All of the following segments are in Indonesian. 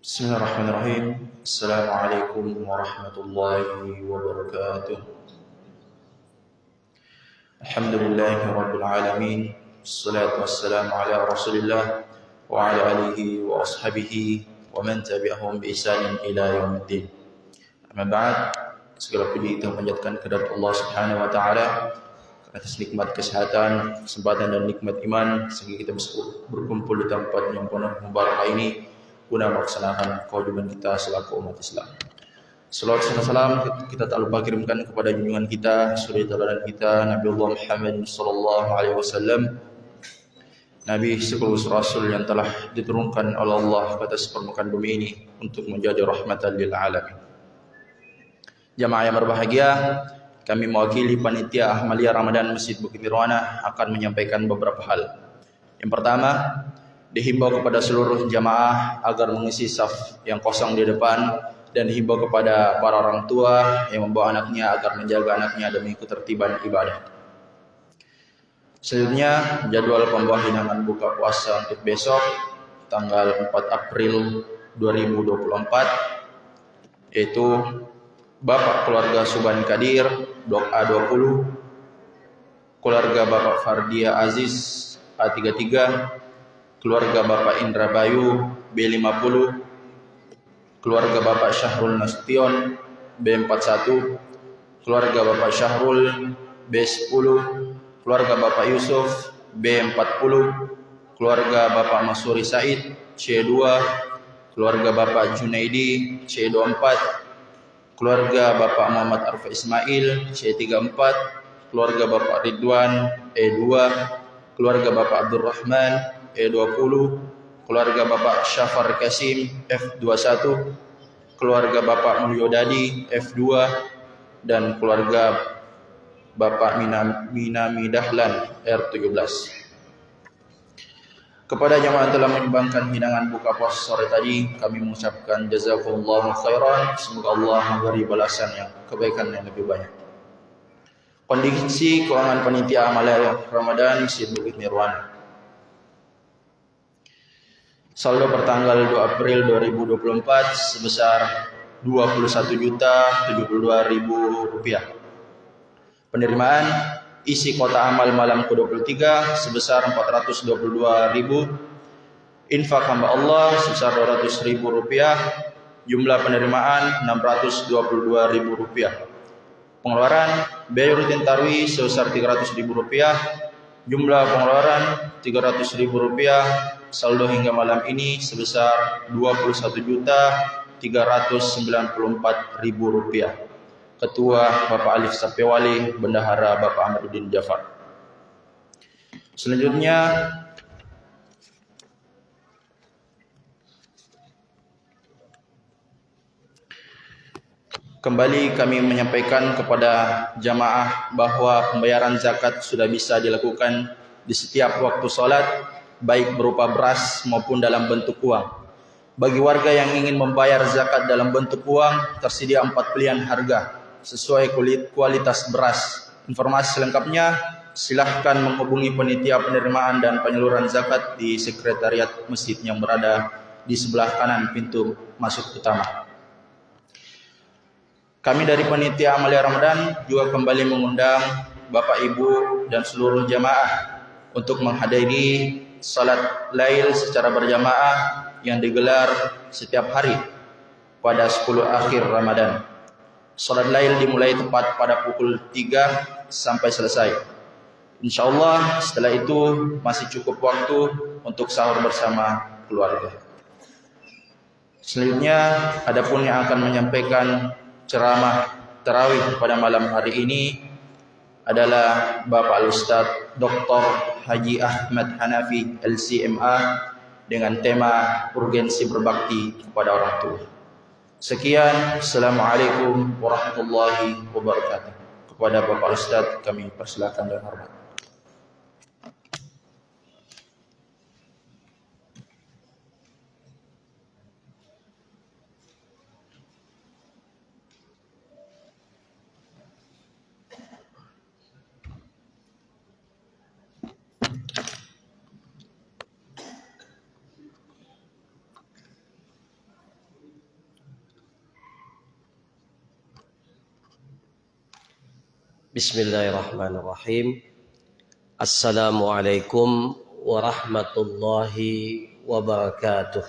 Bismillahirrahmanirrahim. Assalamualaikum warahmatullahi wabarakatuh. Alhamdulillahirabbil alamin. Wassalatu wassalamu ala Rasulillah wa ala alihi wa ashabihi wa man tabi'ahum bi ihsanin ila yaumiddin. Amma ba'd. Segala puji kita panjatkan kehadirat Allah Subhanahu wa taala atas nikmat kesehatan, kesempatan dan nikmat iman sehingga kita bisa berkumpul di tempat yang penuh mubarakah ini guna melaksanakan kewajiban kita selaku umat Islam. Salawat dan salam kita tak lupa kirimkan kepada junjungan kita, suri teladan kita, Nabiullah Muhammad sallallahu alaihi wasallam, Nabi sekaligus Rasul yang telah diturunkan oleh Allah ke atas permukaan bumi ini untuk menjadi rahmatan lil alamin. Jamaah yang berbahagia, kami mewakili panitia Ahmadiyah Ramadan Masjid Bukit Nirwana akan menyampaikan beberapa hal. Yang pertama, dihimbau kepada seluruh jamaah agar mengisi saf yang kosong di depan, dan dihimbau kepada para orang tua yang membawa anaknya agar menjaga anaknya demi ketertiban ibadah. Selanjutnya, jadwal pembagian hidangan buka puasa untuk besok tanggal 4 April 2024 yaitu Bapak Keluarga Suban Kadir Blok A20, keluarga Bapak Fardia Aziz A33, keluarga Bapak Indra Bayu B50, keluarga Bapak Syahrul Nasution B41, keluarga Bapak Syahrul B10, keluarga Bapak Yusuf B40, keluarga Bapak Masuri Said C2, keluarga Bapak Junaidi C24, keluarga Bapak Muhammad Arfa Ismail C34, keluarga Bapak Ridwan E2, keluarga Bapak Abdurrahman E20, keluarga Bapak Syafar Kasim F21, keluarga Bapak Mulyodadi F2, dan keluarga Bapak Minami Dahlan R17. Kepada jamaah yang telah menyumbangkan hidangan buka puasa sore tadi, kami mengucapkan jazakumullahu khairan. Semoga Allah memberi balasan yang kebaikan yang lebih banyak. Kondisi keuangan panitia Ahmadiyah Ramadan Masjid Bukit Nirwana. Saldo pertanggal 2 April 2024 sebesar Rp21.072.000. Penerimaan isi kota amal malam ke-23 sebesar Rp422.000. Infak hamba Allah sebesar Rp200.000. Jumlah penerimaan Rp622.000. Pengeluaran biaya rutin tarwih sebesar Rp300.000. Jumlah pengeluaran Rp300.000. Saldo hingga malam ini sebesar Rp21.394.000. Ketua Bapak Alif Sapewali, Bendahara Bapak Ahmaduddin Jafar. Selanjutnya kembali kami menyampaikan kepada jamaah bahwa pembayaran zakat sudah bisa dilakukan di setiap waktu sholat, baik berupa beras maupun dalam bentuk uang. Bagi warga yang ingin membayar zakat dalam bentuk uang, tersedia 4 pilihan harga sesuai kualitas beras. Informasi selengkapnya silahkan menghubungi panitia penerimaan dan penyaluran zakat di sekretariat masjid yang berada di sebelah kanan pintu masuk utama. Kami dari panitia Ahmadiyah Ramadan juga kembali mengundang Bapak Ibu dan seluruh jamaah untuk menghadiri salat lail secara berjamaah yang digelar setiap hari pada 10 akhir Ramadan. Salat lail dimulai tepat pada pukul 3 sampai selesai. Insyaallah setelah itu masih cukup waktu untuk sahur bersama keluarga. Selanjutnya adapun yang akan menyampaikan ceramah tarawih pada malam hari ini adalah Bapak Al-Ustaz Dr. Haji Ahmad Hanafi LCMA dengan tema urgensi berbakti kepada orang tua. Sekian, Assalamualaikum warahmatullahi wabarakatuh. Kepada Bapak Ustaz kami persilakan dan hormat. Bismillahirrahmanirrahim. Assalamualaikum warahmatullahi wabarakatuh.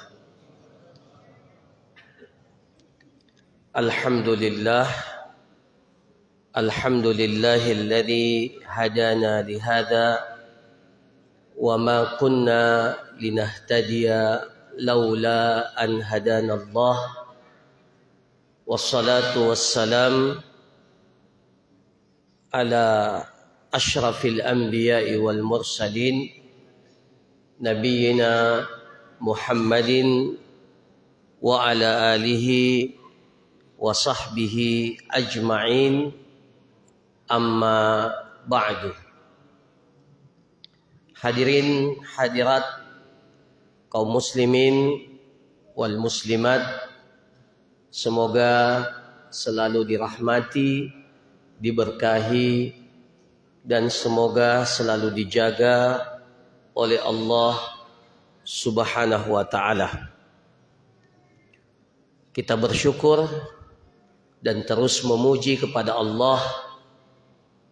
Alhamdulillah. Alhamdulillahilladzi hadana lihada wa ma kunna linahtadiya laula an hadana Allah. Wassalatu wassalam ala ashrafil anbiya'i wal mursalin nabiyyina Muhammadin wa ala alihi wa sahbihi ajma'in, amma ba'du. Hadirin hadirat kaum muslimin wal muslimat, semoga selalu dirahmati, diberkahi, dan semoga selalu dijaga oleh Allah Subhanahu wa ta'ala. Kita bersyukur dan terus memuji kepada Allah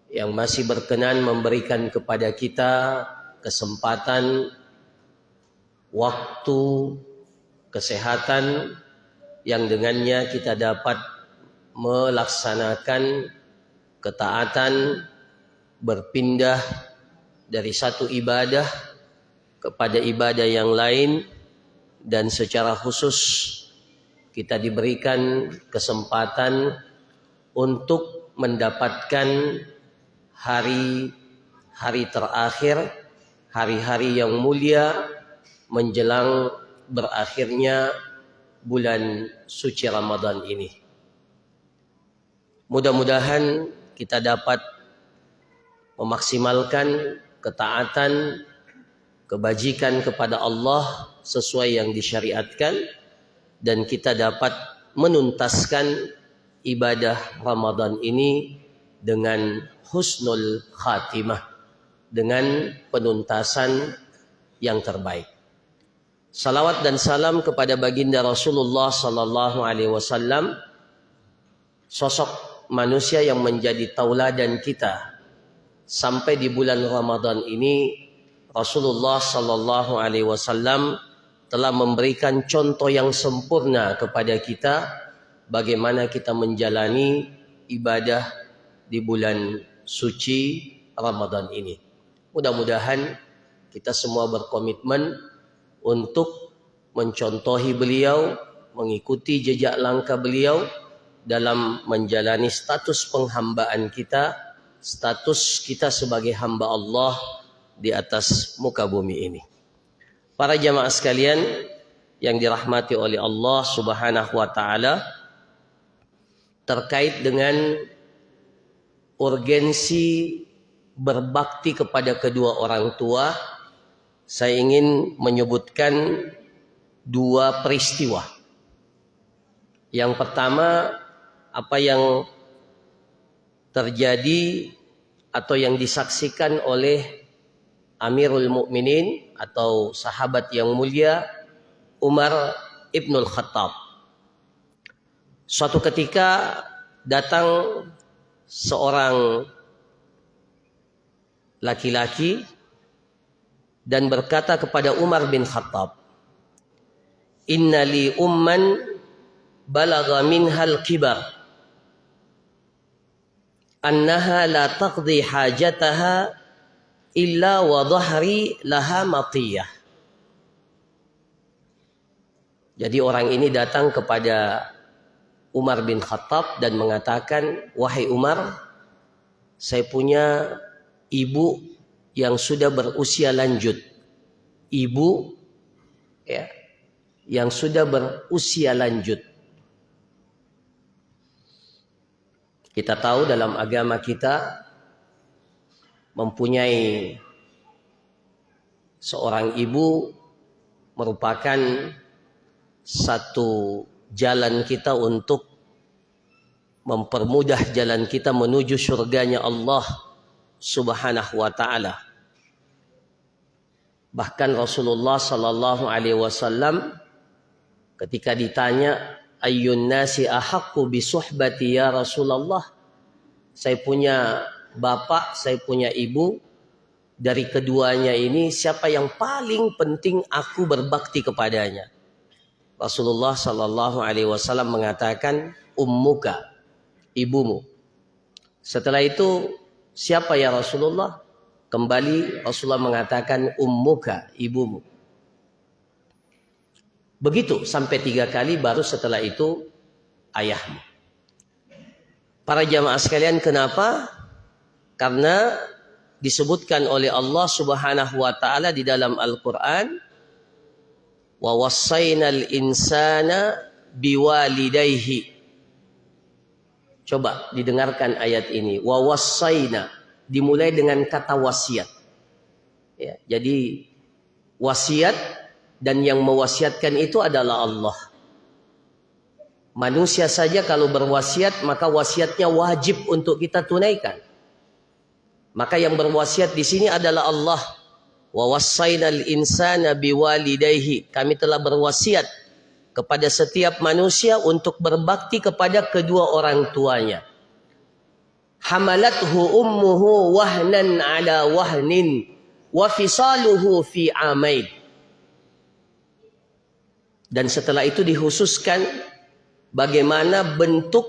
yang masih berkenan memberikan kepada kita kesempatan, waktu, kesehatan yang dengannya kita dapat melaksanakan ketaatan, berpindah dari satu ibadah kepada ibadah yang lain, dan secara khusus kita diberikan kesempatan untuk mendapatkan hari-hari terakhir, hari-hari yang mulia menjelang berakhirnya bulan suci Ramadan ini. Mudah-mudahan kita dapat memaksimalkan ketaatan, kebajikan kepada Allah sesuai yang disyariatkan, dan kita dapat menuntaskan ibadah Ramadan ini dengan husnul khatimah, dengan penuntasan yang terbaik. Salawat dan salam kepada baginda Rasulullah sallallahu alaihi wasallam, sosok manusia yang menjadi tauladan kita sampai di bulan Ramadan ini. Rasulullah sallallahu alaihi wasallam telah memberikan contoh yang sempurna kepada kita bagaimana kita menjalani ibadah di bulan suci Ramadan ini. Mudah-mudahan kita semua berkomitmen untuk mencontohi beliau, mengikuti jejak langkah beliau dalam menjalani status penghambaan kita, status kita sebagai hamba Allah di atas muka bumi ini. Para jamaah sekalian yang dirahmati oleh Allah Subhanahu wa ta'ala, terkait dengan urgensi berbakti kepada kedua orang tua, saya ingin menyebutkan dua peristiwa. Yang pertama, apa yang terjadi atau yang disaksikan oleh Amirul Mukminin atau sahabat yang mulia Umar Ibnul Khattab. Suatu ketika datang seorang laki-laki dan berkata kepada Umar bin Khattab, "Inna li umman balagha minhal kibar annaha la taqdi hajataha illa wa dhahri laha matiyah." Jadi orang ini datang kepada Umar bin Khattab dan mengatakan, "Wahai Umar, saya punya ibu yang sudah berusia lanjut." Ibu ya, yang sudah berusia lanjut. Kita tahu dalam agama kita mempunyai seorang ibu merupakan satu jalan kita untuk mempermudah jalan kita menuju surganya Allah Subhanahu wa ta'ala. Bahkan Rasulullah sallallahu alaihi wasallam ketika ditanya, "Ayyun nasi ahaqqu bi suhbati ya Rasulullah?" Saya punya bapak, saya punya ibu. Dari keduanya ini siapa yang paling penting aku berbakti kepadanya? Rasulullah Shallallahu Alaihi Wasallam mengatakan ummuka, ibumu. Setelah itu siapa ya Rasulullah? Kembali Rasulullah mengatakan ummuka, ibumu. Begitu sampai 3 kali, baru setelah itu ayahmu. Para jamaah sekalian, kenapa? Karena disebutkan oleh Allah Subhanahu wa taala di dalam Al-Qur'an, wa wassaynal insana biwalidayhi. Coba didengarkan ayat ini. Wa wassayna, dimulai dengan kata wasiat. Ya, jadi wasiat, dan yang mewasiatkan itu adalah Allah. Manusia saja kalau berwasiat, maka wasiatnya wajib untuk kita tunaikan. Maka yang berwasiat di sini adalah Allah. Wa wassaynal insana biwalidayhi. Kami telah berwasiat kepada setiap manusia untuk berbakti kepada kedua orang tuanya. Hamalathu ummuhu wahnan ala wahnin wa fisaluhu fi amain. Dan setelah itu dikhususkan bagaimana bentuk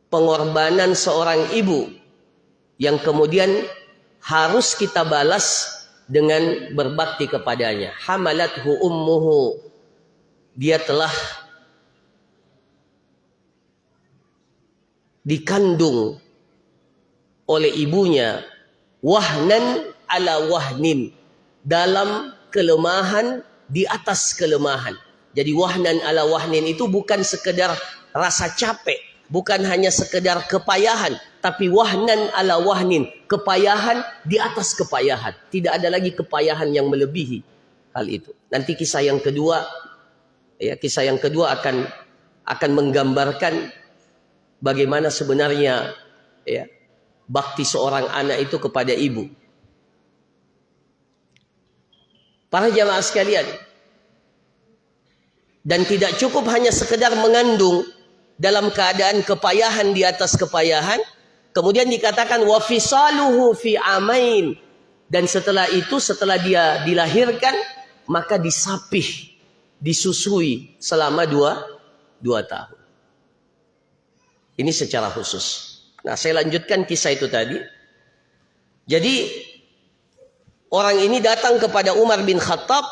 pengorbanan seorang ibu yang kemudian harus kita balas dengan berbakti kepadanya. Hamalathu ummuhu, dia telah dikandung oleh ibunya, wahnan ala wahnin, dalam kelemahan di atas kelemahan. Jadi wahnan ala wahnin itu bukan sekedar rasa capek, bukan hanya sekedar kepayahan, tapi wahnan ala wahnin, kepayahan di atas kepayahan. Tidak ada lagi kepayahan yang melebihi hal itu. Nanti kisah yang kedua, ya, kisah yang kedua akan menggambarkan bagaimana sebenarnya, ya, bakti seorang anak itu kepada ibu. Para jamaah sekalian, dan tidak cukup hanya sekedar mengandung dalam keadaan kepayahan di atas kepayahan, kemudian dikatakan wa fisaluhu fi amain, dan setelah itu, setelah dia dilahirkan, maka disapih, disusui selama 2 tahun. Ini secara khusus. Nah, saya lanjutkan kisah itu tadi. Jadi orang ini datang kepada Umar bin Khattab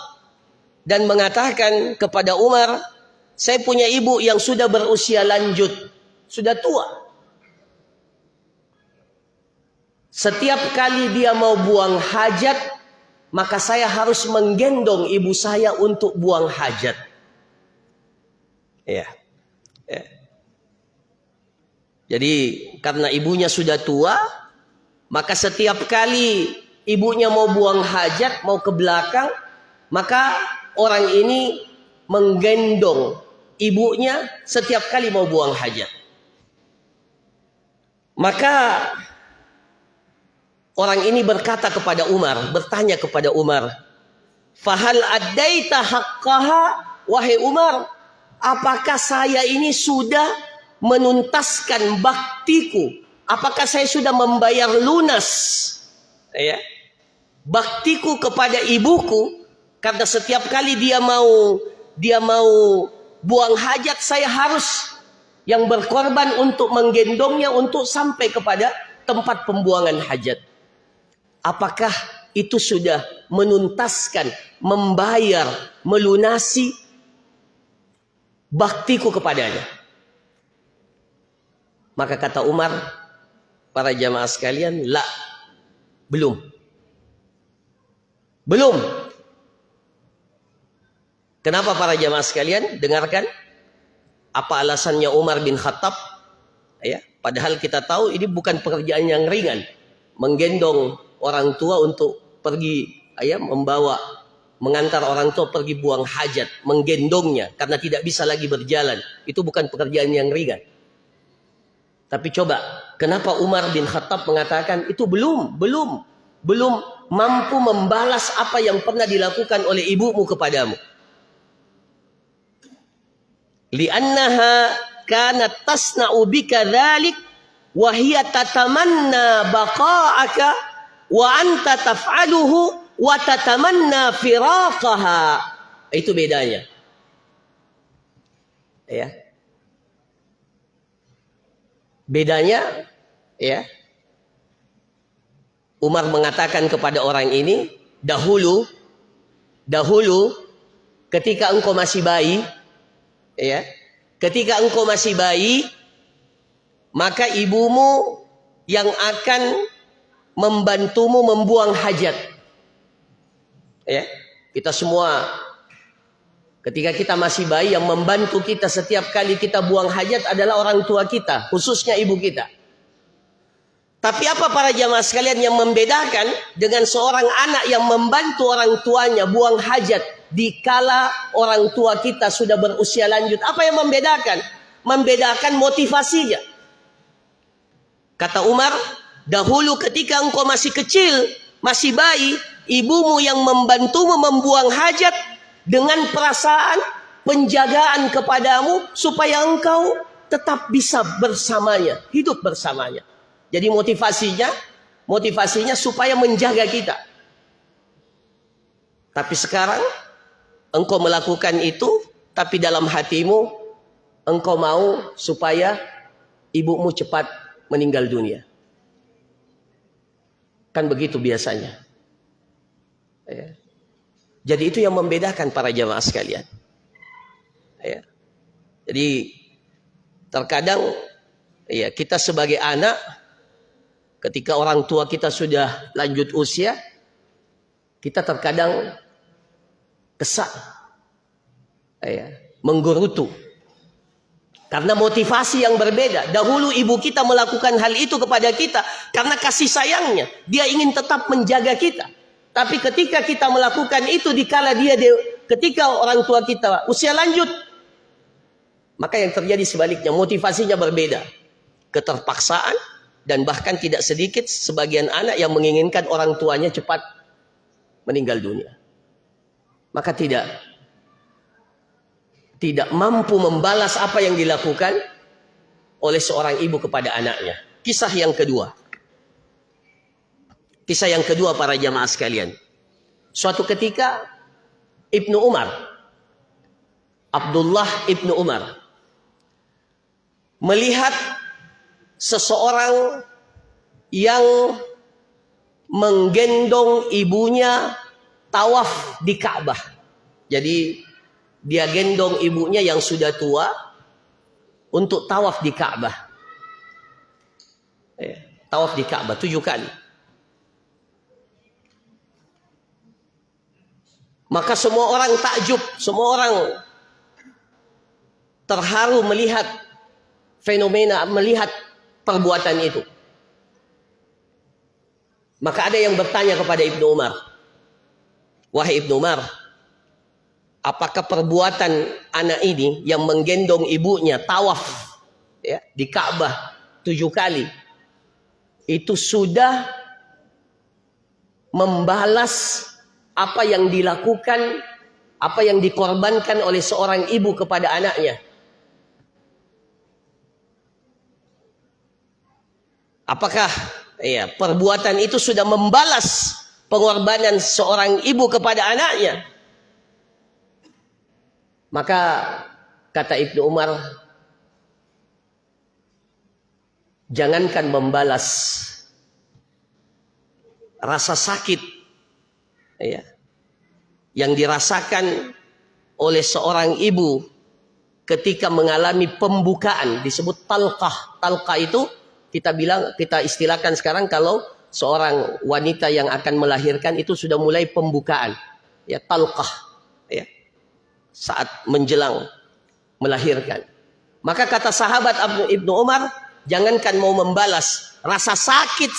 dan mengatakan kepada Umar, saya punya ibu yang sudah berusia lanjut, sudah tua. Setiap kali dia mau buang hajat, maka saya harus menggendong ibu saya untuk buang hajat. Ya. Jadi karena ibunya sudah tua, maka setiap kali ibunya mau buang hajat, mau ke belakang, maka orang ini menggendong ibunya setiap kali mau buang hajat. Maka orang ini berkata kepada Umar, bertanya kepada Umar, "Fahal addaita haqqaha?" Wahai Umar, apakah saya ini sudah menuntaskan baktiku? Apakah saya sudah membayar lunas, ya, baktiku kepada ibuku? Karena setiap kali dia mau buang hajat, saya harus yang berkorban untuk menggendongnya untuk sampai kepada tempat pembuangan hajat. Apakah itu sudah menuntaskan, membayar, melunasi baktiku kepadanya? Maka kata Umar, para jamaah sekalian, la, belum. Kenapa para jamaah sekalian? Dengarkan apa alasannya Umar bin Khattab. Ya, padahal kita tahu ini bukan pekerjaan yang ringan. Menggendong orang tua untuk pergi, ya, mengantar orang tua pergi buang hajat, menggendongnya karena tidak bisa lagi berjalan. Itu bukan pekerjaan yang ringan. Tapi coba, kenapa Umar bin Khattab mengatakan itu belum mampu membalas apa yang pernah dilakukan oleh ibumu kepadamu? Li'annaha kanat tasna'u bika dzalik wa hiya tatamanna baqa'aka wa anta taf'aluhu wa tatamanna firaqaha. Itu bedanya. Ya. Bedanya, ya. Umar mengatakan kepada orang ini, dahulu ketika engkau masih bayi, ya, ketika engkau masih bayi, maka ibumu yang akan membantumu membuang hajat. Ya, kita semua ketika kita masih bayi, yang membantu kita setiap kali kita buang hajat adalah orang tua kita, khususnya ibu kita. Tapi apa para jamaah sekalian yang membedakan dengan seorang anak yang membantu orang tuanya buang hajat dikala orang tua kita sudah berusia lanjut? Apa yang membedakan? Membedakan motivasinya. Kata Umar, dahulu ketika engkau masih kecil, masih bayi, ibumu yang membantumu membuang hajat dengan perasaan penjagaan kepadamu supaya engkau tetap bisa bersamanya, hidup bersamanya. Jadi motivasinya supaya menjaga kita. Tapi sekarang engkau melakukan itu, tapi dalam hatimu engkau mau supaya ibumu cepat meninggal dunia. Kan begitu biasanya. Ya. Jadi itu yang membedakan para jamaah sekalian. Ya. Jadi terkadang ya, kita sebagai anak, ketika orang tua kita sudah lanjut usia, kita terkadang kesal, ya, menggerutu. Karena motivasi yang berbeda. Dahulu ibu kita melakukan hal itu kepada kita karena kasih sayangnya. Dia ingin tetap menjaga kita. Tapi ketika kita melakukan itu dikala ketika orang tua kita usia lanjut, maka yang terjadi sebaliknya, motivasinya berbeda. Keterpaksaan, dan bahkan tidak sedikit sebagian anak yang menginginkan orang tuanya cepat meninggal dunia. Maka tidak mampu membalas apa yang dilakukan oleh seorang ibu kepada anaknya. Kisah yang kedua para jamaah sekalian. Suatu ketika Abdullah ibnu Umar melihat seseorang yang menggendong ibunya tawaf di Ka'bah. Jadi dia gendong ibunya yang sudah tua untuk tawaf di Ka'bah. Tawaf di Ka'bah 7 kali. Maka semua orang takjub, semua orang terharu melihat fenomena, melihat perbuatan itu. Maka ada yang bertanya kepada Ibnu Umar, wahai Ibnu Umar, apakah perbuatan anak ini yang menggendong ibunya tawaf, ya, di Ka'bah 7 kali itu sudah membalas apa yang dilakukan, apa yang dikorbankan oleh seorang ibu kepada anaknya? Apakah ya, perbuatan itu sudah membalas pengorbanan seorang ibu kepada anaknya? Maka kata Ibnu Umar, jangankan membalas rasa sakit, ya, yang dirasakan oleh seorang ibu ketika mengalami pembukaan, disebut talqah. Talqah itu kita istilahkan sekarang kalau seorang wanita yang akan melahirkan itu sudah mulai pembukaan, ya, talqah, ya, saat menjelang melahirkan. Maka kata sahabat Ibnu Umar, jangankan mau membalas rasa sakit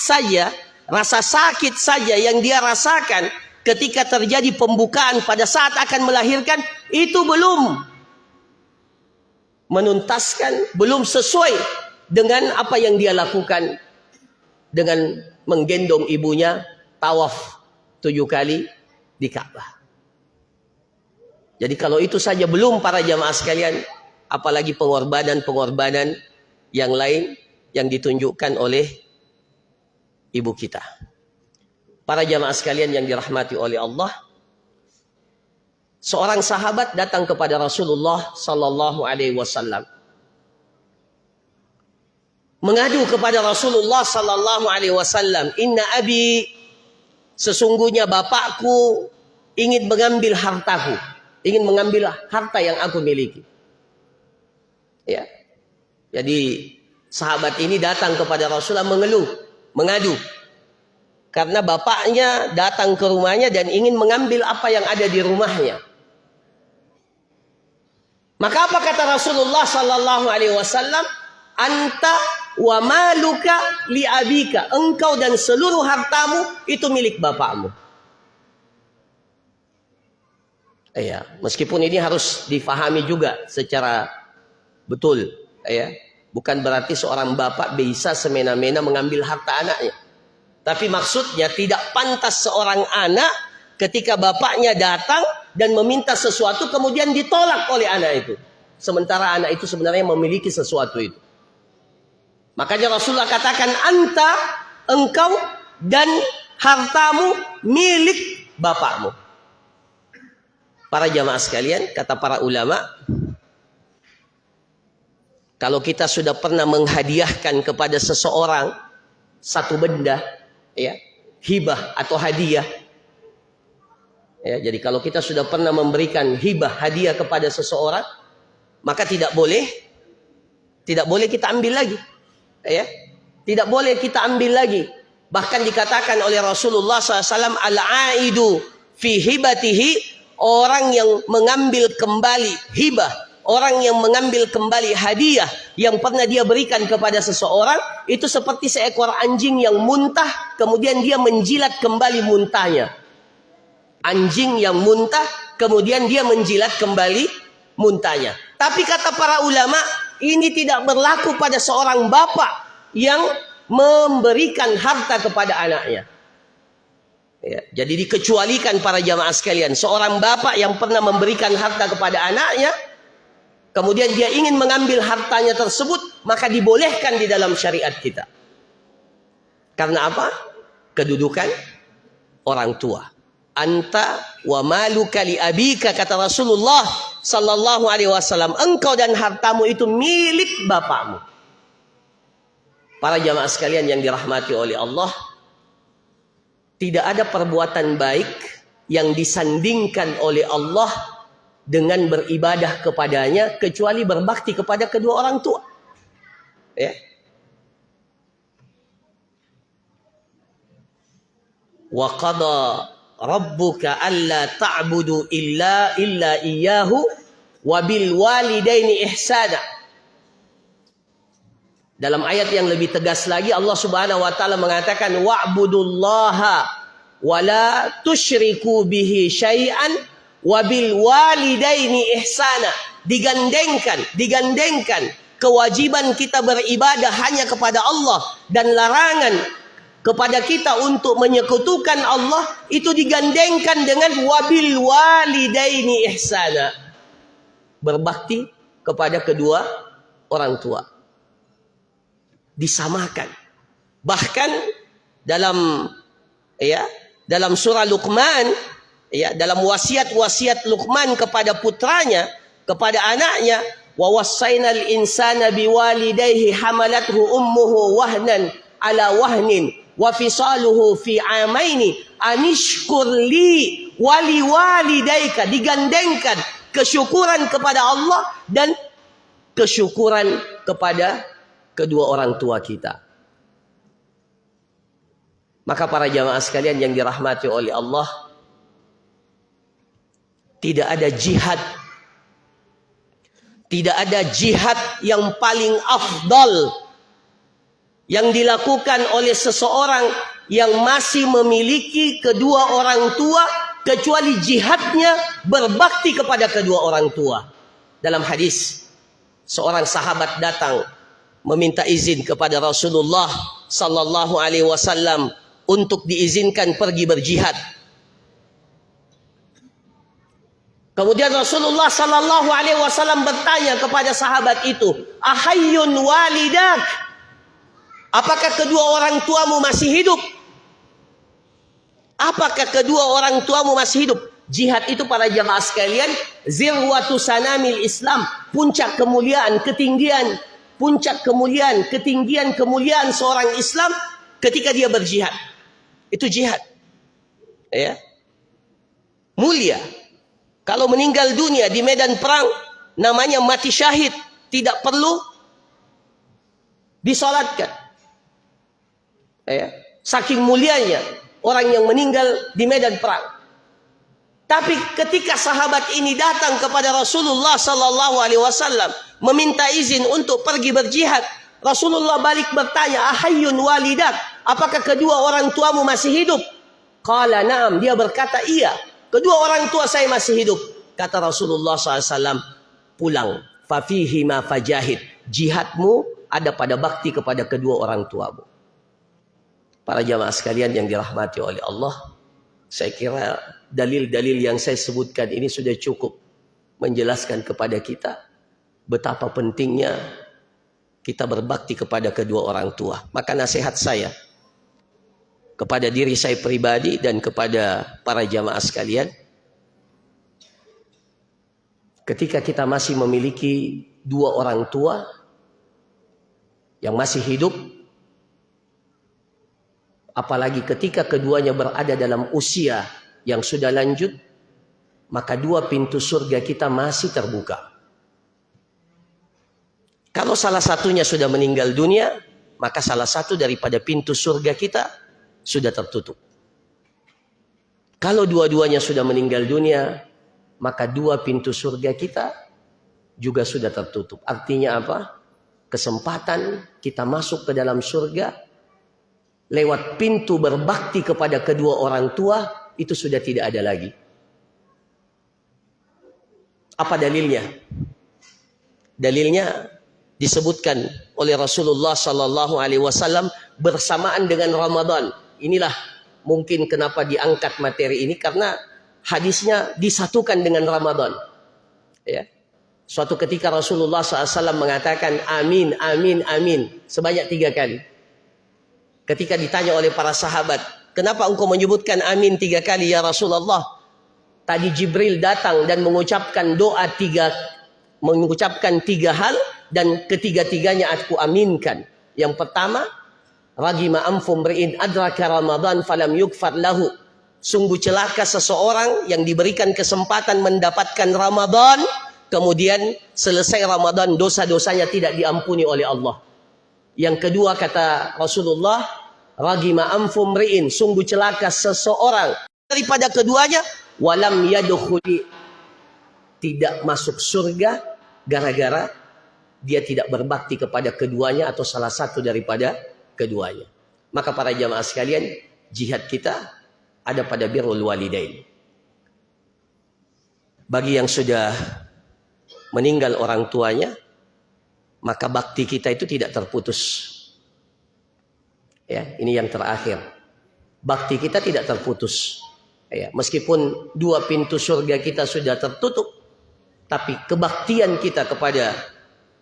saja yang dia rasakan ketika terjadi pembukaan pada saat akan melahirkan, itu belum menuntaskan, belum sesuai dengan apa yang dia lakukan dengan menggendong ibunya tawaf 7 kali di Ka'bah. Jadi kalau itu saja belum para jamaah sekalian, apalagi pengorbanan yang lain yang ditunjukkan oleh ibu kita. Para jamaah sekalian yang dirahmati oleh Allah, seorang sahabat datang kepada Rasulullah sallallahu alaihi wasallam, mengadu kepada Rasulullah sallallahu alaihi wasallam, "Inna abi, sesungguhnya bapakku ingin mengambil hartaku, ingin mengambil harta yang aku miliki." Ya. Jadi sahabat ini datang kepada Rasulullah mengeluh, mengadu. Karena bapaknya datang ke rumahnya dan ingin mengambil apa yang ada di rumahnya. Maka apa kata Rasulullah sallallahu alaihi wasallam? "Anta wa maluka li abika." Engkau dan seluruh hartamu itu milik bapakmu. Ya, meskipun ini harus difahami juga secara betul, ya. Bukan berarti seorang bapak bisa semena-mena mengambil harta anaknya. Tapi maksudnya tidak pantas seorang anak ketika bapaknya datang dan meminta sesuatu kemudian ditolak oleh anak itu. Sementara anak itu sebenarnya memiliki sesuatu itu. Makanya Rasulullah katakan, "Anta, engkau dan hartamu milik bapakmu." Para jamaah sekalian, kata para ulama, kalau kita sudah pernah menghadiahkan kepada seseorang satu benda, ya, hibah atau hadiah, ya, jadi kalau kita sudah pernah memberikan hibah, hadiah kepada seseorang, maka tidak boleh kita ambil lagi, ya, tidak boleh kita ambil lagi. Bahkan dikatakan oleh Rasulullah SAW, "Al-aidu fi hibatihi," orang yang mengambil kembali hibah, orang yang mengambil kembali hadiah yang pernah dia berikan kepada seseorang, itu seperti seekor anjing yang muntah, kemudian dia menjilat kembali muntahnya. Anjing yang muntah, kemudian dia menjilat kembali muntahnya. Tapi kata para ulama, ini tidak berlaku pada seorang bapak yang memberikan harta kepada anaknya. Ya, jadi dikecualikan para jamaah sekalian, seorang bapak yang pernah memberikan harta kepada anaknya, kemudian dia ingin mengambil hartanya tersebut, maka dibolehkan di dalam syariat kita. Karena apa? Kedudukan orang tua. "Anta wa maluka li abika," kata Rasulullah sallallahu alaihi wasallam, engkau dan hartamu itu milik bapakmu. Para jamaah sekalian yang dirahmati oleh Allah, tidak ada perbuatan baik yang disandingkan oleh Allah dengan beribadah kepadanya kecuali berbakti kepada kedua orang tua. Ya. Wa qada rabbuka alla ta'budu illa iyyahu wa bil walidaini ihsana. Dalam ayat yang lebih tegas lagi, Allah Subhanahu wa taala mengatakan, "Wa'budullaha wa la tusyriku bihi syai'an wa bil walidaini ihsana." Digandengkan kewajiban kita beribadah hanya kepada Allah dan larangan kepada kita untuk menyekutukan Allah itu digandengkan dengan wabil walidaini ihsana. Berbakti kepada kedua orang tua. Disamakan. Bahkan dalam surah Luqman, ya, dalam wasiat-wasiat Luqman kepada putranya, kepada anaknya, wa wassaynal insana biwalidayhi hamalathu ummuhu wahnan ala wahnin wa fisaluhu fi amaini anishkur li wali walidayka. Digandengkan kesyukuran kepada Allah dan kesyukuran kepada kedua orang tua kita. Maka para jamaah sekalian yang dirahmati oleh Allah, tidak ada jihad yang paling afdal yang dilakukan oleh seseorang yang masih memiliki kedua orang tua kecuali jihadnya berbakti kepada kedua orang tua. Dalam hadis, seorang sahabat datang meminta izin kepada Rasulullah sallallahu alaihi wasallam untuk diizinkan pergi berjihad. Kemudian Rasulullah sallallahu alaihi wasallam bertanya kepada sahabat itu, "Ahayyun walidak?" Apakah kedua orang tuamu masih hidup? Apakah kedua orang tuamu masih hidup? Jihad itu para jamaah sekalian, zirwatu sanamil Islam, puncak kemuliaan, ketinggian, puncak kemuliaan, kemuliaan seorang Islam ketika dia berjihad. Itu jihad. Ya. Mulia. Kalau meninggal dunia di medan perang, namanya mati syahid, tidak perlu disolatkan. Ya. Saking mulianya orang yang meninggal di medan perang. Tapi ketika sahabat ini datang kepada Rasulullah sallallahu alaihi wasallam meminta izin untuk pergi berjihad, Rasulullah balik bertanya, "Ahayyun walidak? Apakah kedua orang tuamu masih hidup?" Qala na'am, dia berkata, "Iya, kedua orang tua saya masih hidup." Kata Rasulullah SAW, "Pulang, fafihi ma fajahid." Jihadmu ada pada bakti kepada kedua orang tuamu. Para jamaah sekalian yang dirahmati oleh Allah, saya kira dalil-dalil yang saya sebutkan ini sudah cukup menjelaskan kepada kita betapa pentingnya kita berbakti kepada kedua orang tua. Maka nasihat saya kepada diri saya pribadi dan kepada para jamaah sekalian, ketika kita masih memiliki dua orang tua yang masih hidup, apalagi ketika keduanya berada dalam usia yang sudah lanjut, maka dua pintu surga kita masih terbuka. Kalau salah satunya sudah meninggal dunia, maka salah satu daripada pintu surga kita sudah tertutup. Kalau dua-duanya sudah meninggal dunia, maka dua pintu surga kita juga sudah tertutup. Artinya apa? Kesempatan kita masuk ke dalam surga lewat pintu berbakti kepada kedua orang tua itu sudah tidak ada lagi. Apa dalilnya? Dalilnya disebutkan oleh Rasulullah sallallahu alaihi wasallam bersamaan dengan Ramadan. Inilah mungkin kenapa diangkat materi ini, karena hadisnya disatukan dengan Ramadan. Ya. Suatu ketika Rasulullah SAW mengatakan amin, amin, amin sebanyak 3 kali. Ketika ditanya oleh para sahabat, kenapa engkau menyebutkan amin 3 kali ya Rasulullah? Tadi Jibril datang dan mengucapkan tiga hal dan ketiga-tiganya aku aminkan. Yang pertama, ragima anfum ri'in adraka Ramadan falam yukfar lahu. Sungguh celaka seseorang yang diberikan kesempatan mendapatkan Ramadan, kemudian selesai Ramadan dosa-dosanya tidak diampuni oleh Allah. Yang kedua kata Rasulullah, ragima anfum ri'in, sungguh celaka seseorang daripada keduanya, walam yadkhuli, tidak masuk surga gara-gara dia tidak berbakti kepada keduanya atau salah satu daripada keduanya. Maka para jamaah sekalian, jihad kita ada pada birrul walidain. Bagi yang sudah meninggal orang tuanya, maka bakti kita itu tidak terputus. Ya, ini yang terakhir. Bakti kita tidak terputus. Ya, meskipun dua pintu surga kita sudah tertutup, tapi kebaktian kita kepada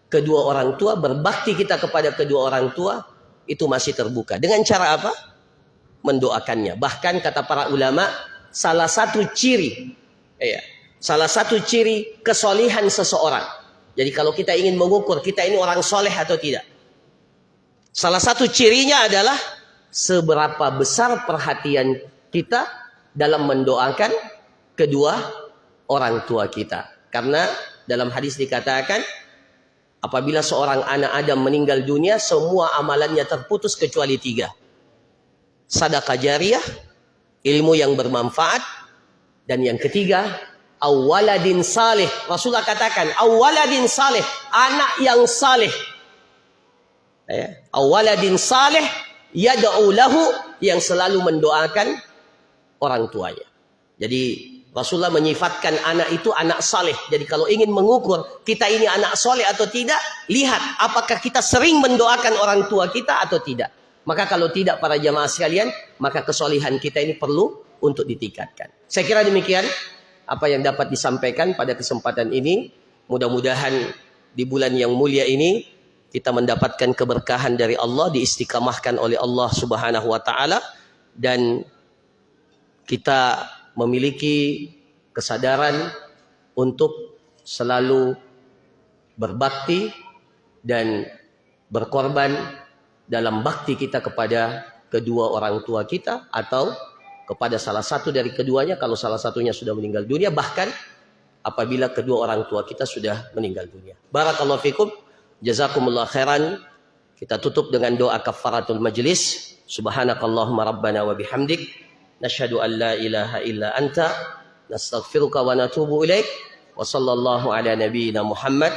kedua orang tua, berbakti kita kepada kedua orang tua itu masih terbuka. Dengan cara apa? Mendoakannya. Bahkan kata para ulama, salah satu ciri kesolihan seseorang. Jadi kalau kita ingin mengukur kita ini orang soleh atau tidak, salah satu cirinya adalah seberapa besar perhatian kita dalam mendoakan kedua orang tua kita. Karena dalam hadis dikatakan, apabila seorang anak Adam meninggal dunia, semua amalannya terputus kecuali 3. Sedekah jariyah, ilmu yang bermanfaat, dan yang ketiga, awaladin saleh. Rasulullah katakan, awaladin saleh, anak yang saleh. Ya. Awaladin saleh yad'u lahu, yang selalu mendoakan orang tuanya. Jadi Rasulullah menyifatkan anak itu anak saleh. Jadi kalau ingin mengukur kita ini anak saleh atau tidak, lihat apakah kita sering mendoakan orang tua kita atau tidak. Maka kalau tidak para jamaah sekalian, maka kesolihan kita ini perlu untuk ditingkatkan. Saya kira demikian apa yang dapat disampaikan pada kesempatan ini. Mudah-mudahan di bulan yang mulia ini kita mendapatkan keberkahan dari Allah, diistiqamahkan oleh Allah Subhanahu wa taala, dan kita memiliki kesadaran untuk selalu berbakti dan berkorban dalam bakti kita kepada kedua orang tua kita atau kepada salah satu dari keduanya kalau salah satunya sudah meninggal dunia, bahkan apabila kedua orang tua kita sudah meninggal dunia. Barakallahu fikum, jazakumullah khairan. Kita tutup dengan doa kafaratul majlis. Subhanakallahumma rabbana wa bihamdik, nashhadu an la ilaha illa anta, nastaghfiruka wa natubu ilaik. Wa sallallahu ala nabiyyina Muhammad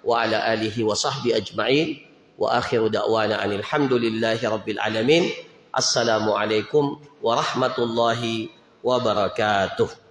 wa ala alihi wa sahbihi ajma'in. Wa akhiru da'wana anil hamdulillahi rabbil alamin. Assalamualaikum warahmatullahi wabarakatuh.